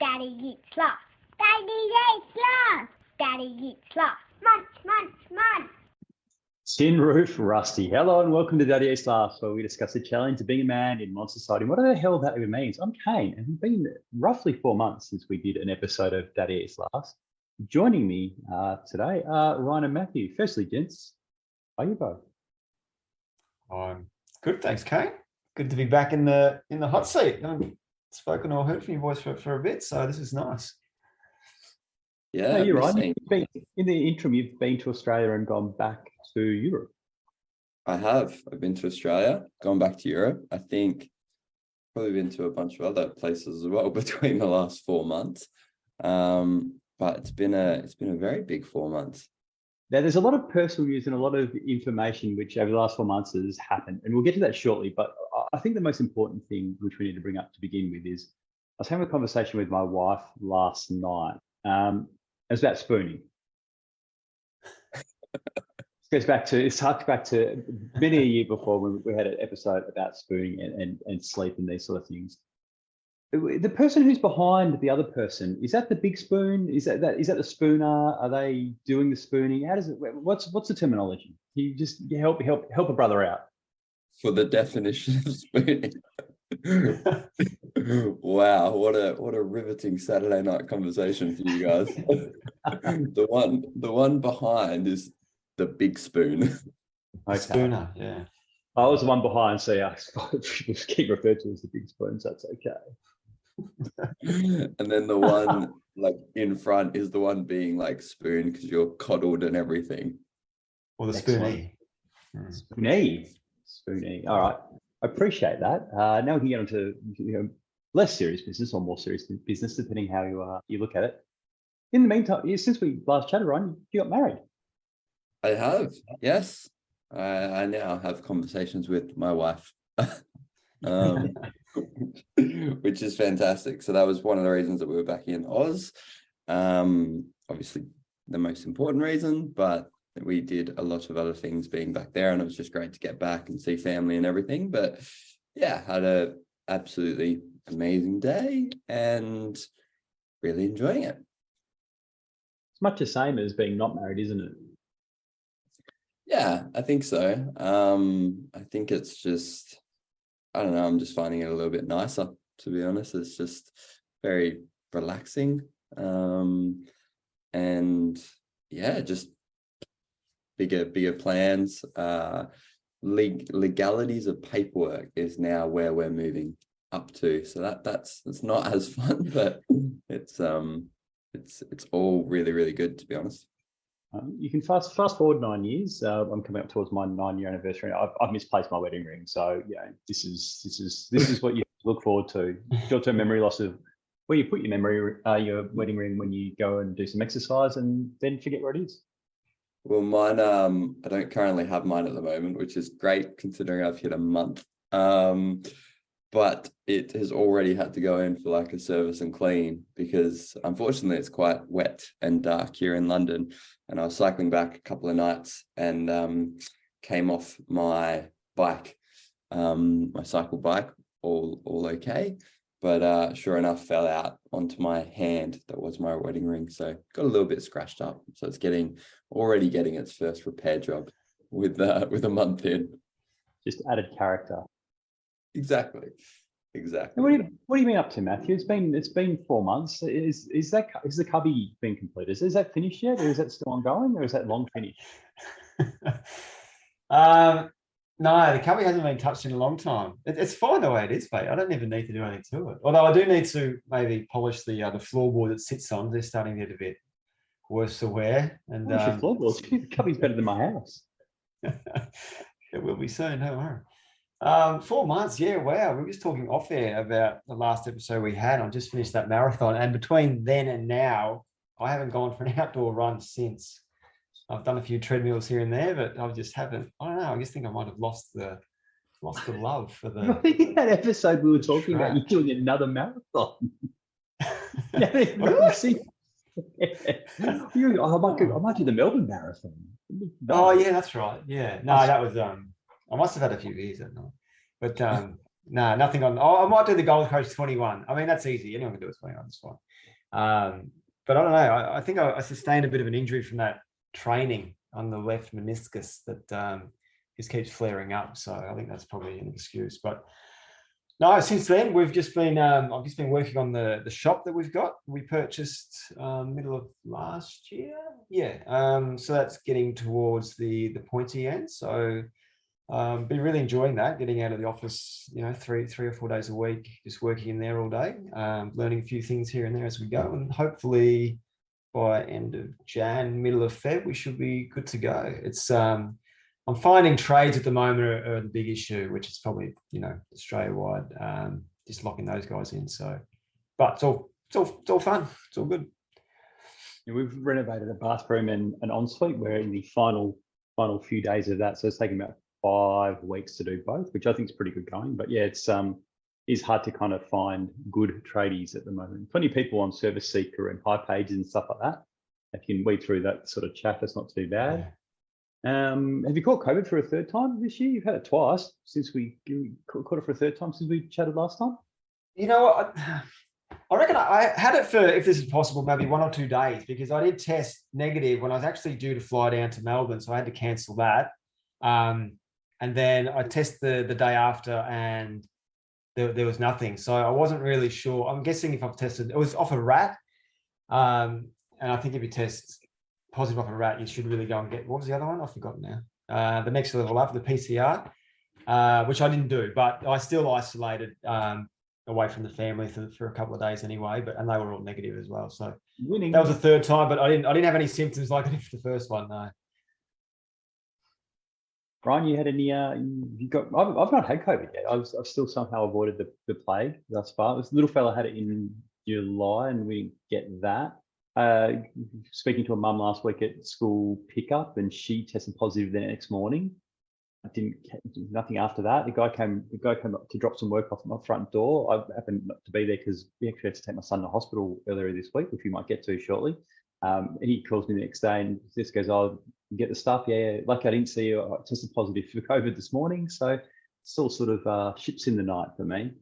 Daddy eats lots. Daddy eats lots. Daddy eats lots. Munch, munch, munch. Tin Roof Rusty. Hello and welcome to Daddy Eats Laughs, where we discuss the challenge of being a man in modern society. What the hell that even means? I'm Kane, and it's been roughly 4 months since we did an episode of Daddy Eats Laughs. Joining me today are Ryan and Matthew. Firstly, gents, how are you both? I'm good, thanks, Kane. Good to be back in the hot seat. I haven't spoken or heard from your voice for a bit, so this is nice. Yeah, you're right. In the interim, you've been to Australia and gone back to Europe. I have. I've been to Australia, gone back to Europe. I think probably been to a bunch of other places as well between the last 4 months. But it's been a very big 4 months. Now, there's a lot of personal news and a lot of information which over the last 4 months has happened, and we'll get to that shortly. But I think the most important thing which we need to bring up to begin with is I was having a conversation with my wife last night. It was about spooning. It harks back to many a year before when we had an episode about spooning and sleep and these sort of things. The person who's behind the other person, is that the big spoon? Is that the spooner? Are they doing the spooning? How does it? What's the terminology? You help a brother out. For the definition of spooning. Wow, what a riveting Saturday night conversation for you guys. The one behind is the big spoon. Okay. Spooner, yeah. I was the one behind, so I was keep referred to as the big spoon, so that's okay. And then the one like in front is the one being like spoon because you're coddled and everything. Or the spoonie. Spoonie. All right. I appreciate that. Now we can get on to less serious business or more serious business, depending how you look at it. In the meantime, since we last chatted, Ryan, you got married. I have, yes. I now have conversations with my wife, which is fantastic. So that was one of the reasons that we were back in Oz. Obviously, the most important reason, but we did a lot of other things being back there, and it was just great to get back and see family and everything. But yeah, had a absolutely amazing day and really enjoying it. It's much the same as being not married, isn't it? Yeah, I think so. I think it's just, I don't know, I'm just finding it a little bit nicer, to be honest. It's just very relaxing. And yeah, just bigger plans. Legalities of paperwork is now where we're moving up to. So it's not as fun, but it's all really, really good, to be honest. You can fast forward 9 years. I'm coming up towards my 9-year anniversary. I've misplaced my wedding ring, so yeah, this is what you look forward to. Short-term memory loss of where you put your wedding ring when you go and do some exercise and then forget where it is. Well, mine, I don't currently have mine at the moment, which is great considering I've hit a month. But it has already had to go in for like a service and clean because unfortunately it's quite wet and dark here in London. And I was cycling back a couple of nights and came off my bike, my cycle bike, all okay. But sure enough, fell out onto my hand. That was my wedding ring. So got a little bit scratched up. So it's already getting its first repair job with a month in. Just added character. Exactly. And what have you been up to, Matthew? It's been 4 months. Is the cubby been completed? Is that finished yet, or is that still ongoing, or is that long finished? No, the cubby hasn't been touched in a long time. It's fine the way it is, mate. I don't even need to do anything to it. Although I do need to maybe polish the floorboard it sits on. They're starting to get a bit worse to wear. And your floorboards. The cubby's better than my house. It will be soon. Don't worry. 4 months, yeah, wow. We were just talking off air about the last episode we had. I just finished that marathon, and between then and now, I haven't gone for an outdoor run since. I've done a few treadmills here and there, but I just haven't. I don't know. I just think I might have lost the love for the. I think in that episode we were talking about you doing another marathon. I might do the Melbourne Marathon. Oh yeah, that's right. Yeah, no, that was I must have had a few beers that night, but No, nothing on. Oh, I might do the Gold Coast 21. I mean, that's easy. Anyone can do it 21. That's fine. But I don't know. I think I sustained a bit of an injury from that training on the left meniscus that just keeps flaring up. So I think that's probably an excuse. But no, since then we've just been. I've just been working on the shop that we've got. We purchased middle of last year. Yeah. So that's getting towards the pointy end. So. Been really enjoying that, getting out of the office, 3 or 4 days a week, just working in there all day, learning a few things here and there as we go. And hopefully by end of Jan, middle of Feb, we should be good to go. It's I'm finding trades at the moment are the big issue, which is probably, Australia-wide, just locking those guys in. So, but it's all fun. It's all good. Yeah, we've renovated a bathroom and an ensuite. We're in the final few days of that. So it's taking about 5 weeks to do both, which I think is pretty good going. But yeah, it's hard to kind of find good tradies at the moment. Plenty of people on Service Seeker and High Pages and stuff like that. If you can weed through that sort of chaff, it's not too bad. Yeah. Have you caught COVID for a third time this year? You've had it twice since we caught it for a third time since we chatted last time. You know what? I reckon I had it for, if this is possible, maybe 1 or 2 days, because I did test negative when I was actually due to fly down to Melbourne, so I had to cancel that. And then I tested the day after and there was nothing. So I wasn't really sure. I'm guessing if I've tested, it was off a rat. And I think if you test positive off a rat, you should really go and get, what was the other one? I've forgotten now. The next level up, the PCR, which I didn't do, but I still isolated away from the family for a couple of days anyway, and they were all negative as well. So Winning. That was the third time, but I didn't have any symptoms like I did for the first one, no. Brian, you had any? You got? I've not had COVID yet. I've still somehow avoided the plague thus far. This little fella had it in July, and we didn't get that. Speaking to a mum last week at school pickup, and she tested positive the next morning. I didn't nothing after that. The guy came up to drop some work off my front door. I happened not to be there because we actually had to take my son to hospital earlier this week, which we might get to shortly. And he calls me the next day and just goes, "Oh, you get the stuff? Yeah. Lucky I didn't see you. I tested positive for COVID this morning." So it's all sort of ships in the night for me.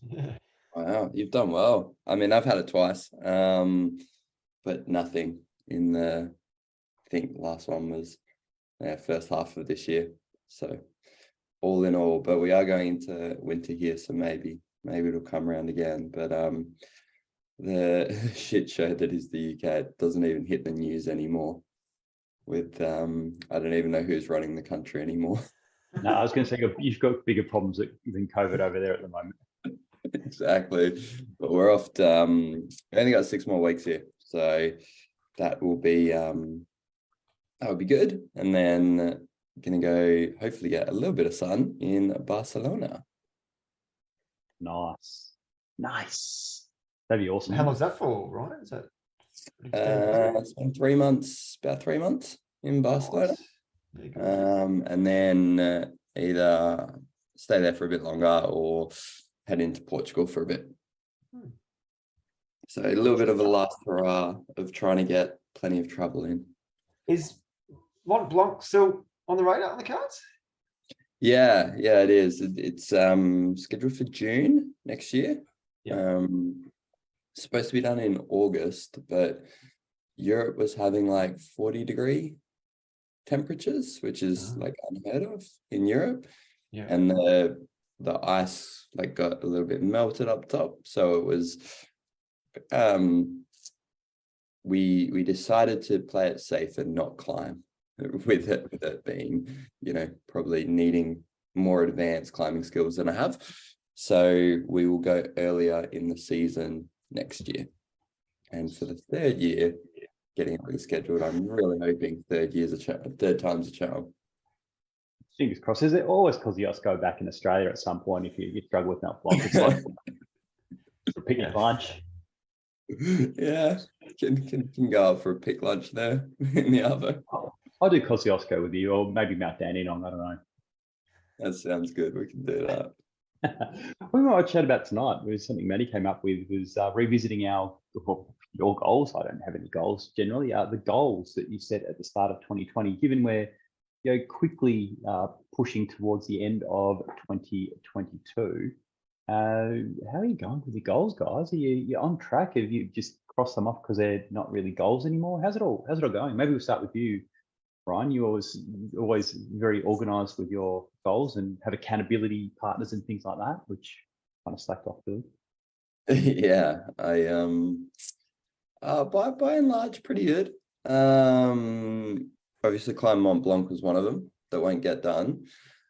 Yeah. Wow, you've done well. I mean, I've had it twice, but nothing in the, I think last one was first half of this year. So all in all, but we are going into winter here, so maybe it'll come around again. But the shit show that is the UK doesn't even hit the news anymore. With I don't even know who's running the country anymore. No, I was going to say you've got bigger problems than COVID over there at the moment. Exactly, but we're off to, we only got 6 more weeks here, so that will be good, and then gonna go hopefully get a little bit of sun in Barcelona. Nice. That'd be awesome. How long's that for, Ryan? Is that It's been 3 months, about 3 months in Barcelona. Nice. And then either stay there for a bit longer or head into Portugal for a bit. So a little bit of a last hurrah of trying to get plenty of travel in. Is Mont Blanc still on the radar on the cards? Yeah, it is. It's scheduled for June next year. Yeah. Supposed to be done in August, but Europe was having like 40-degree temperatures, which is like unheard of in Europe. Yeah. And the ice like got a little bit melted up top, so it was we decided to play it safe and not climb with it being, probably needing more advanced climbing skills than I have. So we will go earlier in the season next year. And for the third year, getting it rescheduled, I'm really hoping third time's a charm. Fingers crossed. Is it always Kosciuszko back in Australia at some point if you struggle with Mount Blanc? It's like a picnic lunch. Yeah, can go up for a pick lunch there in the Arvo. I'll do Kosciuszko with you, or maybe Mount Dandenong. I don't know. That sounds good. We can do that. What we might chat about tonight was something Matty came up with, was revisiting your goals. I don't have any goals generally. The goals that you set at the start of 2020, given we're quickly pushing towards the end of 2022. How are you going with your goals, guys? Are you on track? Have you just crossed them off because they're not really goals anymore? How's it all going? Maybe we'll start with you, Ryan. You always very organised with your goals and have accountability partners and things like that, which kind of slacked off good. Yeah, I by and large pretty good. Obviously climb Mont Blanc was one of them that won't get done.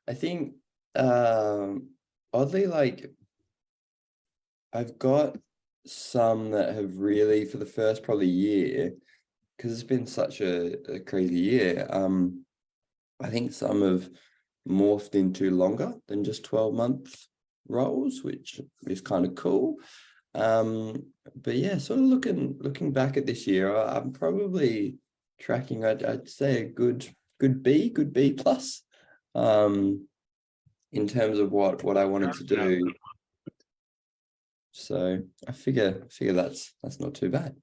I think oddly, like I've got some that have really, for the first probably year, because it's been such a crazy year, I think some have morphed into longer than just 12-month roles, which is kind of cool. But yeah, sort of looking back at this year, I'm probably tracking, I'd say a good B plus, in terms of what I wanted to do. So I figure that's not too bad.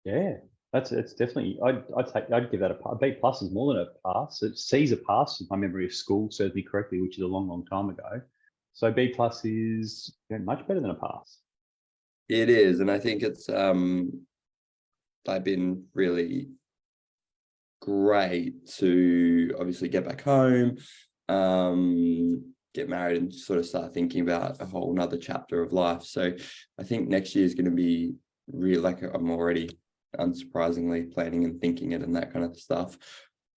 Yeah, it's definitely. I'd give that a B plus is more than a pass. It C's a pass if my memory of school serves me correctly, which is a long time ago. So B plus is much better than a pass. It is, and I think it's I've been really great to obviously get back home, get married and sort of start thinking about a whole nother chapter of life. So I think next year is going to be real, like I'm already unsurprisingly planning and thinking it and that kind of stuff.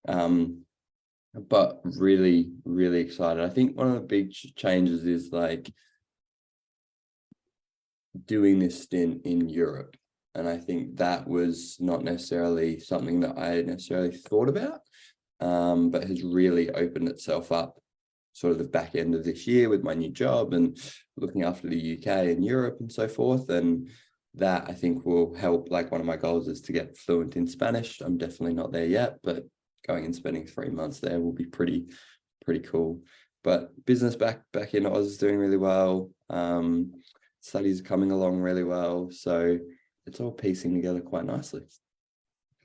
But really excited. I think one of the big changes is like doing this stint in Europe. And I think that was not necessarily something that I necessarily thought about, but has really opened itself up sort of the back end of this year with my new job and looking after the UK and Europe and so forth. And that I think will help. Like one of my goals is to get fluent in Spanish. I'm definitely not there yet, but going and spending 3 months there will be pretty cool. But business back in Oz is doing really well. Studies are coming along really well. So it's all piecing together quite nicely.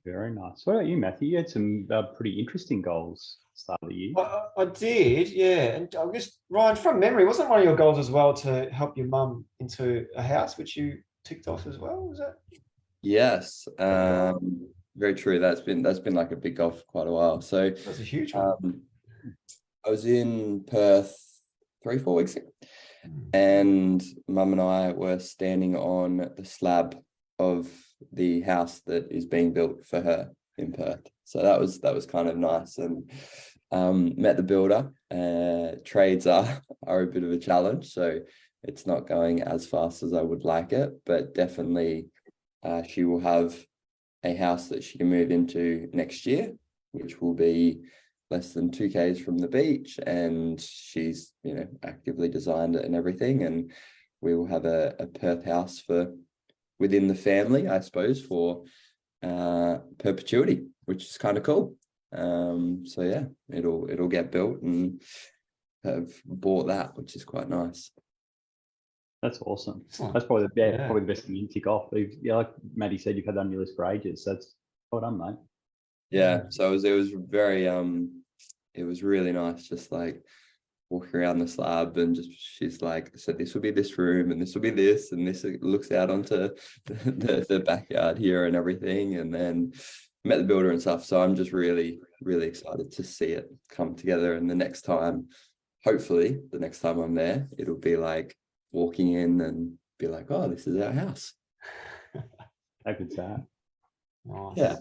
Very nice. What about you, Matthew? You had some pretty interesting goals at the start of the year. I did, yeah. And I guess, Ryan, from memory, wasn't one of your goals as well to help your mum into a house, which you ticked off as well? Was that? Yes, very true. That's been like a big goal for quite a while. So That's a huge one. I was in Perth 3-4 weeks ago, and Mum and I were standing on the slab of the house that is being built for her in Perth. So that was kind of nice, and met the builder. Trades are a bit of a challenge, so it's not going as fast as I would like it, but definitely she will have a house that she can move into next year, which will be less than 2 k's from the beach, and she's actively designed it and everything, and we will have a Perth house for within the family, I suppose, for perpetuity, which is kind of cool. So yeah, it'll get built, and have bought that, which is quite nice. That's awesome. That's probably probably the best thing you can tick off. Like Matty said, you've had that on your list for ages. So that's well done, mate. Yeah. So it was very it was really nice, just like walking around the slab, and just she's like, so this will be this room, and this will be this, and this looks out onto the backyard here and everything, and then met the builder and stuff. So I'm just really excited to see it come together. And hopefully the next time I'm there, it'll be like walking in and be like, oh, this is our house. How good's that? Nice. Yeah.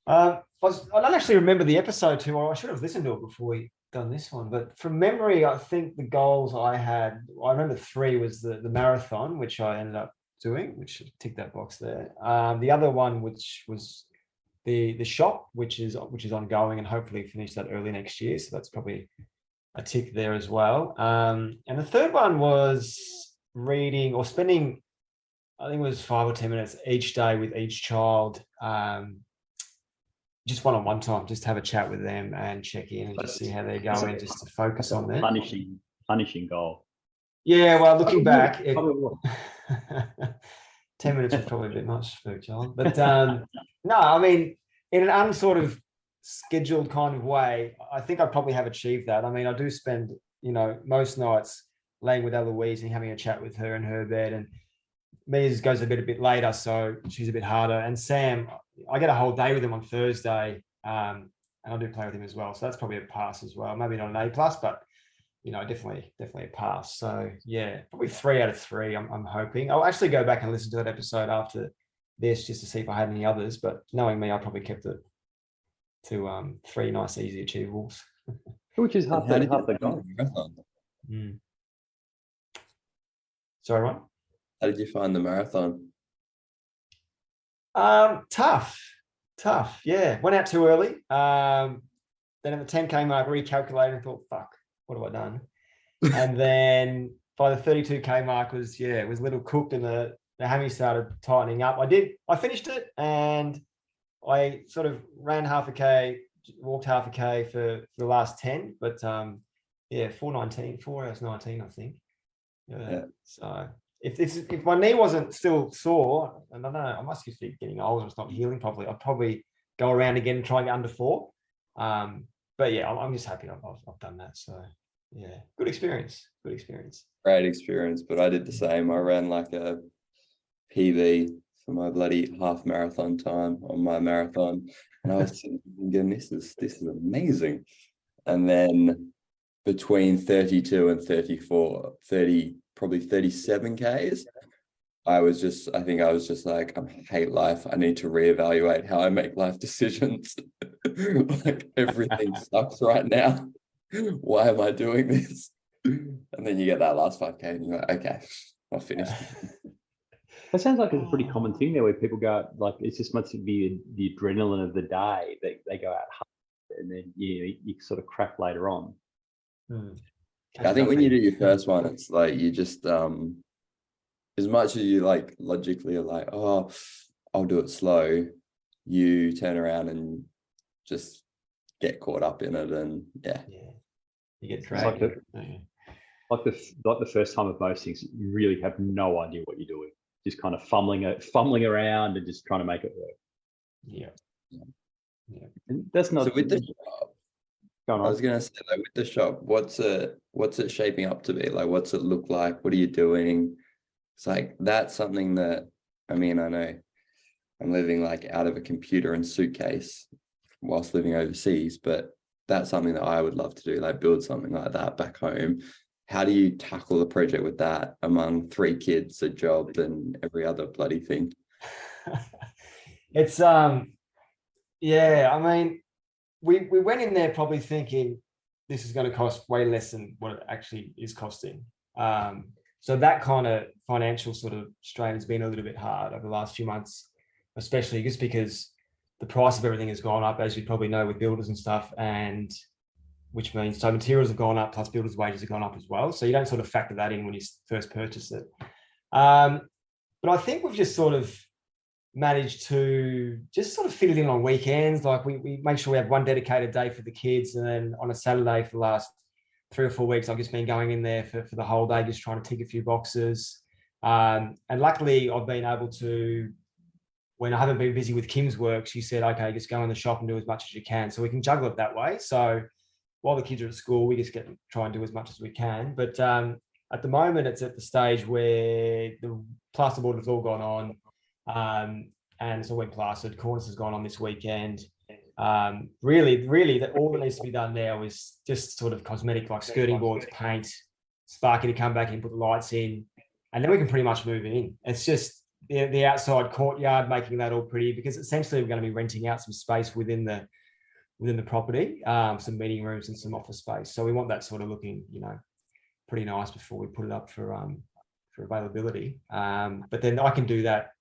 I don't actually remember the episode too, or I should have listened to it before we done this one. But from memory, I think the goals I remember 3 was the marathon, which I ended up doing, which ticked that box there. The other one, which was the shop, which is ongoing, and hopefully finish that early next year. So that's probably a tick there as well. And the third one was reading or spending, I think it was 5 or 10 minutes each day with each child, just one-on-one time, just have a chat with them and check in and just see how they're going, just to focus on that. Punishing goal. Yeah, well, looking back, 10 minutes was probably a bit much for a child. But no, I mean, in an unsort of scheduled kind of way, I think I probably have achieved that. I mean, I do spend, most nights laying with Eloise and having a chat with her in her bed. And Mia's goes a bit later, so she's a bit harder. And Sam, I get a whole day with him on Thursday, and I do play with him as well. So that's probably a pass as well. Maybe not an A plus, but definitely a pass. So yeah, probably 3 out of 3. I'm hoping. I'll actually go back and listen to that episode after this just to see if I had any others. But knowing me, I probably kept it to 3 nice, easy achievables. Which is half How the did you half the find goal. the marathon? Sorry, Ron? How did you find the marathon? Tough. Yeah, went out too early. Then at the 10K mark, recalculated and thought, fuck, what have I done? And then by the 32K mark it was a little cooked and the hammy started tightening up. I finished it and I sort of ran half a K, walked half a K for the last 10, but 4:19, 4 hours 19, I think. Yeah. So if my knee wasn't still sore, and I don't know, I must just be getting older, it's not healing properly, I'd probably go around again and try and get under 4. But yeah, I'm just happy I've done that. So yeah, good experience. Great experience, but I did the same. I ran like a PB for my bloody half marathon time on my marathon, and I was thinking, this is amazing. And then between 32 and 34, probably 37 Ks, I think I was just like, I hate life. I need to reevaluate how I make life decisions. Like everything sucks right now. Why am I doing this? And then you get that last 5K and you're like, okay, I'll finish. That sounds like it's a pretty common thing there where people go, like, it's just must be the adrenaline of the day. They go out hard and then you sort of crack later on. I think when you do your first one, it's like you just, as much as you like logically are like, oh, I'll do it slow, you turn around and just get caught up in it, and you get dragged. Like the first time of most things, you really have no idea what you're doing. Just kind of fumbling around and just trying to make it work. Yeah. And that's not. So with the shop, I was going to say, like, with the shop, what's it shaping up to be? Like, what's it look like? What are you doing? It's like, that's something that, I mean, I know I'm living like out of a computer and suitcase whilst living overseas, but that's something that I would love to do, like build something like that back home. How do you tackle the project with that among 3 kids, a job, and every other bloody thing? It's I mean, we went in there probably thinking this is going to cost way less than what it actually is costing. So that kind of financial sort of strain has been a little bit hard over the last few months, especially just because the price of everything has gone up, as you probably know, with builders and stuff, and which means so materials have gone up plus builders' wages have gone up as well. So you don't sort of factor that in when you first purchase it. But I think we've just sort of managed to just sort of fit it in on weekends. Like we make sure we have one dedicated day for the kids, and then on a Saturday for the last 3 or 4 weeks, I've just been going in there for the whole day, just trying to tick a few boxes. And luckily I've been able to, when I haven't been busy with Kim's work, she said, okay, just go in the shop and do as much as you can. So we can juggle it that way. So while the kids are at school, we just try and do as much as we can. But at the moment, it's at the stage where the plasterboard has all gone on, and it's all been plastered. Cornice has gone on this weekend. Really, all that needs to be done now is just sort of cosmetic, like skirting boards, paint, Sparky to come back and put the lights in, and then we can pretty much move in. It's just the outside courtyard, making that all pretty, because essentially we're going to be renting out some space within the property, some meeting rooms and some office space. So we want that sort of looking, pretty nice before we put it up for availability. But then I can do that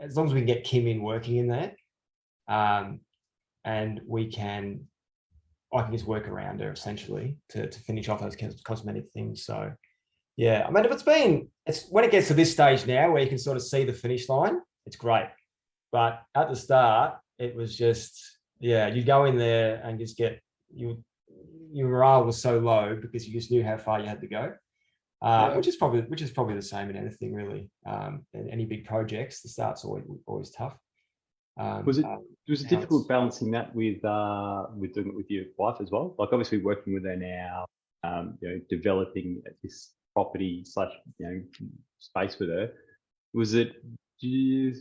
as long as we can get Kim in working in there, and I can just work around her essentially to finish off those cosmetic things. So yeah, I mean, it's when it gets to this stage now where you can sort of see the finish line, it's great. But at the start, it was just, you go in there and just get your morale was so low because you just knew how far you had to go, which is probably the same in anything really. In any big projects, the start's always tough. Was it difficult balancing that with doing it with your wife as well? Like obviously working with her now, developing property slash space with her. Was it any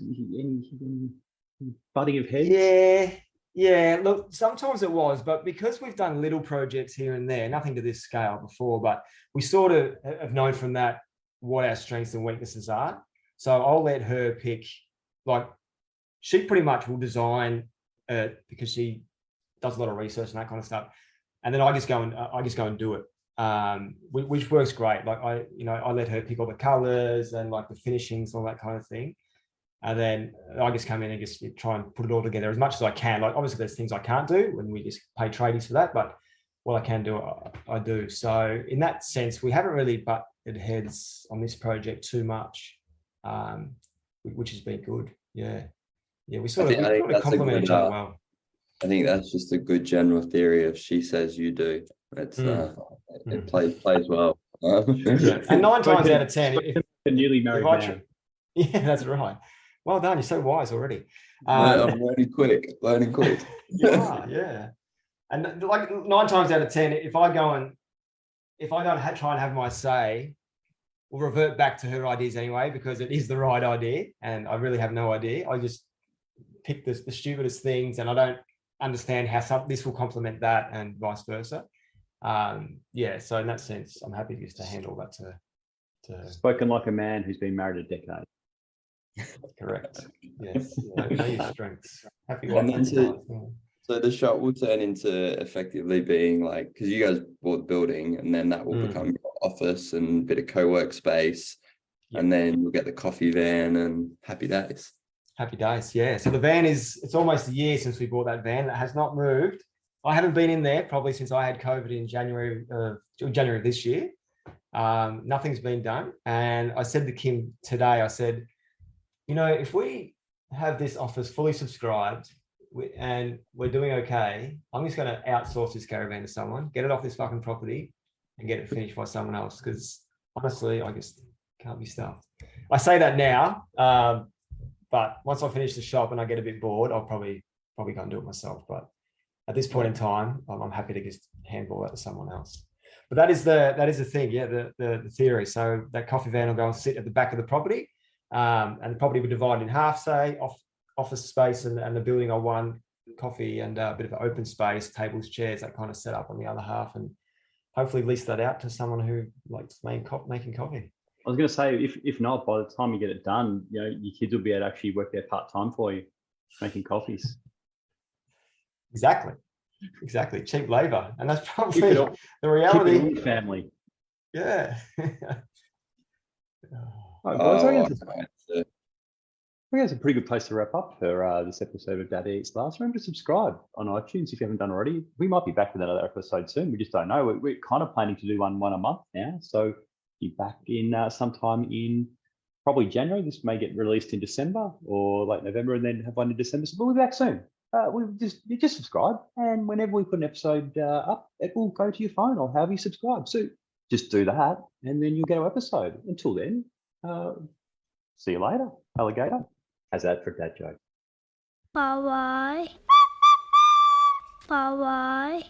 butting of heads? Yeah. Look, sometimes it was, but because we've done little projects here and there, nothing to this scale before, but we sort of have known from that what our strengths and weaknesses are. So I'll let her pick. Like, she pretty much will design it because she does a lot of research and that kind of stuff, and then I just go and do it, which works great. Like I let her pick all the colors and like the finishings, all that kind of thing. And then I just come in and just try and put it all together as much as I can. Like, obviously there's things I can't do when we just pay tradies for that, but what I can do, I do. So in that sense, we haven't really butted heads on this project too much, which has been good. Yeah. We sort of complement each other well. I think that's just a good general theory of she says you do. It's it plays well. Yeah. And 9 times out of 10, if a newly married man. Yeah, that's right. Well done. You're so wise already. I'm learning quick. Yeah. And like 9 times out of 10, if I don't try and have my say, we'll revert back to her ideas anyway, because it is the right idea and I really have no idea. I just pick the stupidest things and I don't understand how this will complement that and vice versa. So in that sense, I'm happy just to hand all that to her. Spoken like a man who's been married a decade. Correct. Yes. Know your strengths. Happy And wife. so the shop will turn into effectively being like, because you guys bought the building and then that will become your office and a bit of co-work space. Yep. And then you'll get the coffee van and happy days. Happy days, yeah. So the van it's almost a year since we bought that van. It has not moved. I haven't been in there probably since I had COVID in January of this year. Nothing's been done. And I said to Kim today, I said, if we have this office fully subscribed and we're doing okay, I'm just going to outsource this caravan to someone, get it off this fucking property and get it finished by someone else. Because honestly, I just can't be stuffed. I say that now, but once I finish the shop and I get a bit bored, I'll probably go and do it myself. But at this point in time, I'm happy to just handball that to someone else. But that is the thing, yeah, the theory. So that coffee van will go and sit at the back of the property. And the property would divide in half, say, office space and the building are one, coffee and a bit of an open space, tables, chairs, that kind of set up on the other half, and hopefully lease that out to someone who likes making coffee. I was going to say, if not, by the time you get it done, your kids will be able to actually work there part-time for you, making coffees. Exactly. Cheap labor. And that's probably the reality. Keep it in family. Yeah. I think that's a pretty good place to wrap up for this episode of Dad Eats Last. Remember to subscribe on iTunes if you haven't done already. We might be back with another episode soon. We just don't know. We're kind of planning to do one a month now. So be back in sometime in probably January. This may get released in December or late November and then have one in December. So we'll be back soon. You just subscribe, and whenever we put an episode up, it will go to your phone or however you subscribe. So just do that and then you'll get our episode. Until then, see you later, alligator. How's that for a dad joke? Bye-bye. Bye-bye.